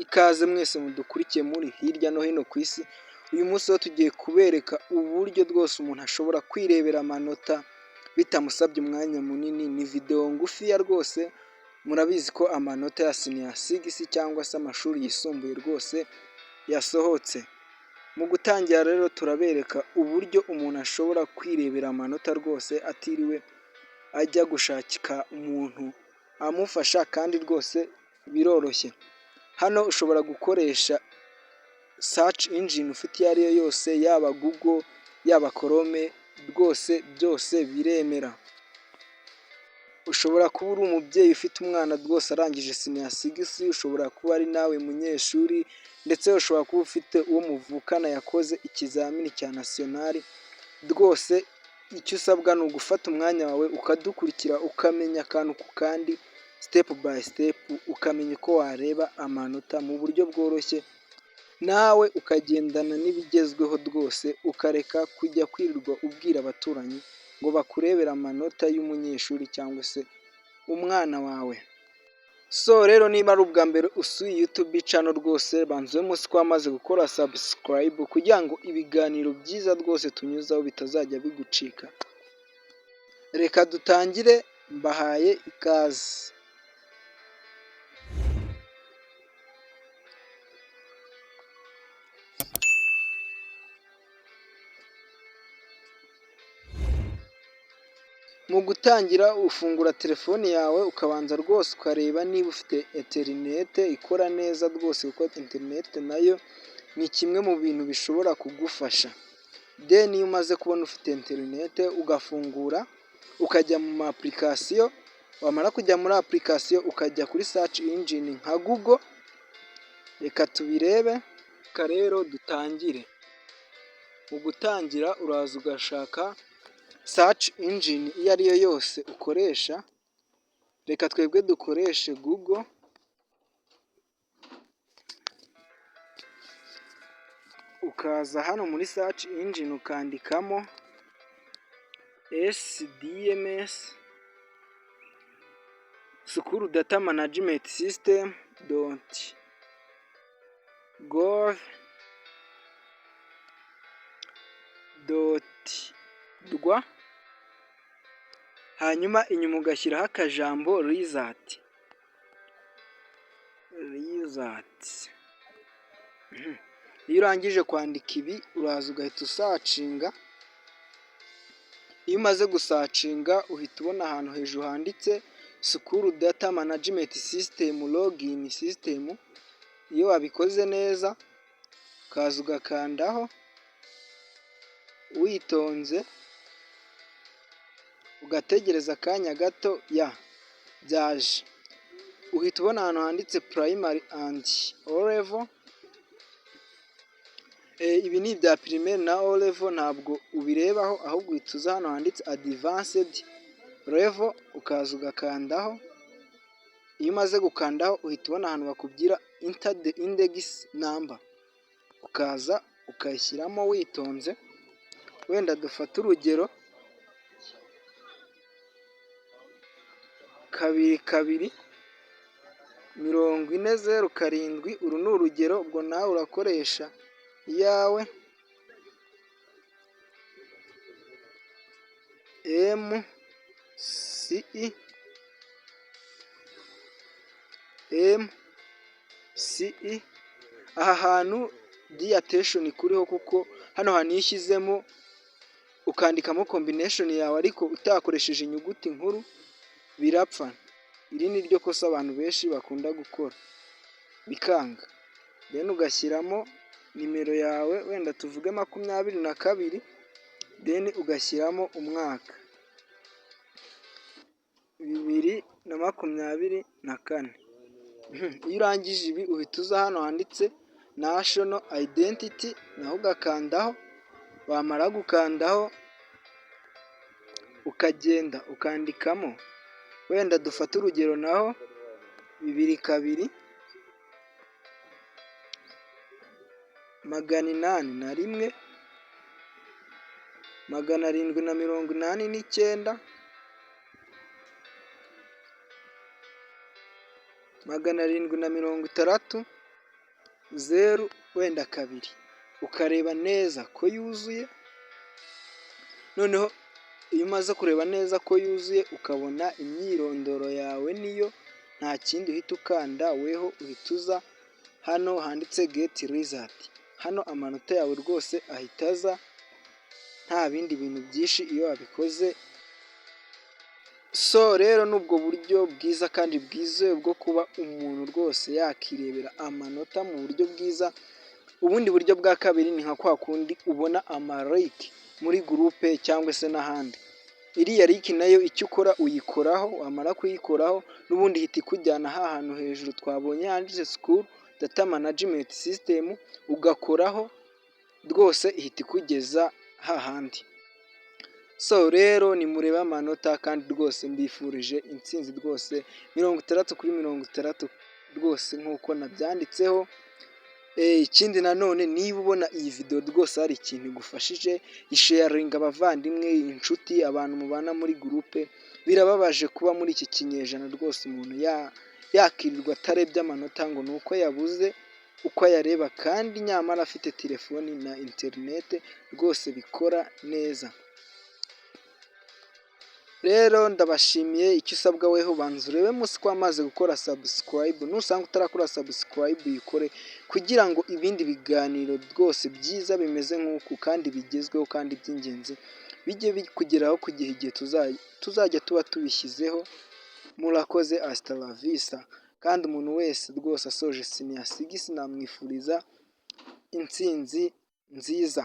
Ikaze mwese mudukurikiye muri hirya no hino ku isi, uyu munsi ho tugiye kubereka uburyo rwose umuntu ashobora kwirebera amanota bitamusabye umwanya munini, ni videwo ngufiya rwose, murabizi ko amanota ya siniya sigisi cyangwa se amashuri yisumbuye rwose yasohotse. Mu gutangira rero turabereka uburyo umuntu ashobora kwirebera amanota rwose atiriwe ajya gushakira umuntu amufasha kandi rwose biroroshye. Hano ushobora gukoresha saci injini ufite iyo ari yo yose, yaba gugo, yaba korome, rwose byose biremera. Ushobora kuba uri umubyeyi ufite umwana rwose arangije siniya sigisi, ushobora kuba ari nawe munyeshuri, ndetse ushobora kuba ufite uwo muvukana yakoze ikizamini cya nasiyonari, rwose icyo usabwa ni ugufata umwanya wawe ukadukurikira ukamenya akantu ku kandi, sitepu bayi sitepu, ukamenya uko wareba amanota mu buryo bworoshye, nawe ukagendana n'ibigezweho rwose, ukareka kujya kwirirwa ubwira abaturanyi ngo bakurebere amanota y'umunyeshuri cyangwa se umwana wawe. So rero niba ari ubwa mbere usuye yutubi cano rwose, banza uyu munsi ko wamaze gukora sabusikarayibu kugira ngo ibiganiro byiza rwose tunyuzaho bitazajya bigucika. Reka dutangire, mbahaye ikaze. Mu gutangira ufungura telefone yawe ukabanza rwose ukareba niba ufite interinete ikora neza rwose, kuko interinete nayo ni kimwe mu bintu bishobora kugufasha. Deni iyo umaze kubona ufite interinete ugafungura ukajya mu ma apulikasiyo, wamara kujya muri apulikasiyo ukajya kuri saci injini nka gugo, reka tubirebe. Reka rero dutangire. Mu gutangira uraza ugashaka saci injini iyo ari yo yose ukoresha, reka twebwe dukoreshe gugo. Ukaza hano muri saci injini ukandikamo SDMS, School Data Management System .gov.rw, hanyuma inyuma ugashyiraho akajambo rizati. Iyo urangije kwandika ibi uraza ugahita usacinga. Iyo umaze gusacinga uhita ubona ahantu hejuru handitse School Data Management System Login System. Iyo wabikoze neza ukaza ugakandaho witonze, ugategereza akanya gato, byaje. Uhita ubona ahantu handitse Primary and O Level. Ibi ni ibya pirimeri na O Level ntabwo ubirebaho, ahubwo uhita uza hano handitse Advanced Level ukaza ugakandaho. Iyo umaze gukandaho uhita ubona ahantu bakubwira Enter the index number, ukaza ukayishyiramo witonze. Wenda dufate urugero 224007. Uru ni urugero, ubwo nawe urakoresha iyawe. MCE. Aha hantu diyateshoni kuriho, kuko hano hantu iyo ushyizemo ukandikamo kombineshoni yawe ariko utakoresheje inyuguti nkuru birapfa. Iri ni ryo kosa abantu benshi bakunda gukora bikanga. Then ugashyiramo nimero yawe, wenda tuvuge 22, then ugashyiramo umwaka 2024. Iyo urangije ibi uhita uza hano handitse National Identity, naho ugakandaho. Wamara gukandaho ukagenda ukandikamo, wenda dufate urugero naho 22 801 789 760. zeru wenda kabiri, ukareba neza ko yuzuye, noneho iyo umaze kureba neza ko yuzuye ukabona imyirondoro yawe niyo, nta kindi uhita ukanda, weho uhita uza hano handitse geti rizati, hano amanota yawe rwose ahita aza nta bindi bintu byinshi iyo wabikoze. So rero ni ubwo buryo bwiza kandi bwizewe bwo kuba umuntu rwose yakirebera amanota mu buryo bwiza. Ubundi buryo bwa kabiri ni nka kwa kundi ubona amarike muri gurupe cyangwa se n'ahandi, iriya like nayo icyo ukora uyikoraho, wamara kuyikoraho n'ubundi ihita ikujyana hantu hejuru twabonye handitse sikuru data manajimenti sisitemu, ugakoraho rwose ihita ikugeza hahandi. So rero nimurebe amanota kandi rwose mbifurije intsinzi rwose 60/60 rwose nk'uko nabyanditseho. Ikindi nanone niba ubona iyi video rwose hari ikintu igufashije, isharinga abavandimwe, inshuti, abantu mubana muri gurupe. Birababaje kuba muri iki kinyejana rwose umuntu yakirirwa atarebye amanota ngo ni uko yabuze uko ayareba, kandi nyamara afite telefoni na interinete rwose bikora neza. Rero ndabashimiye, icyo usabwa weho banza urebe munsi ko wamaze gukora subscribe, nusanga utarakora subscribe uyikore kugira ngo ibindi biganiro rwose byiza bimeze nk'uku kandi bigezweho kandi by'ingenzi bijye bikugeraho ku gihe igihe tuzajya tuba tubishyizeho. Murakoze, hasta la vista. Kandi umuntu wese rwose asoje senior 6 namwifuriza intsinzi nziza.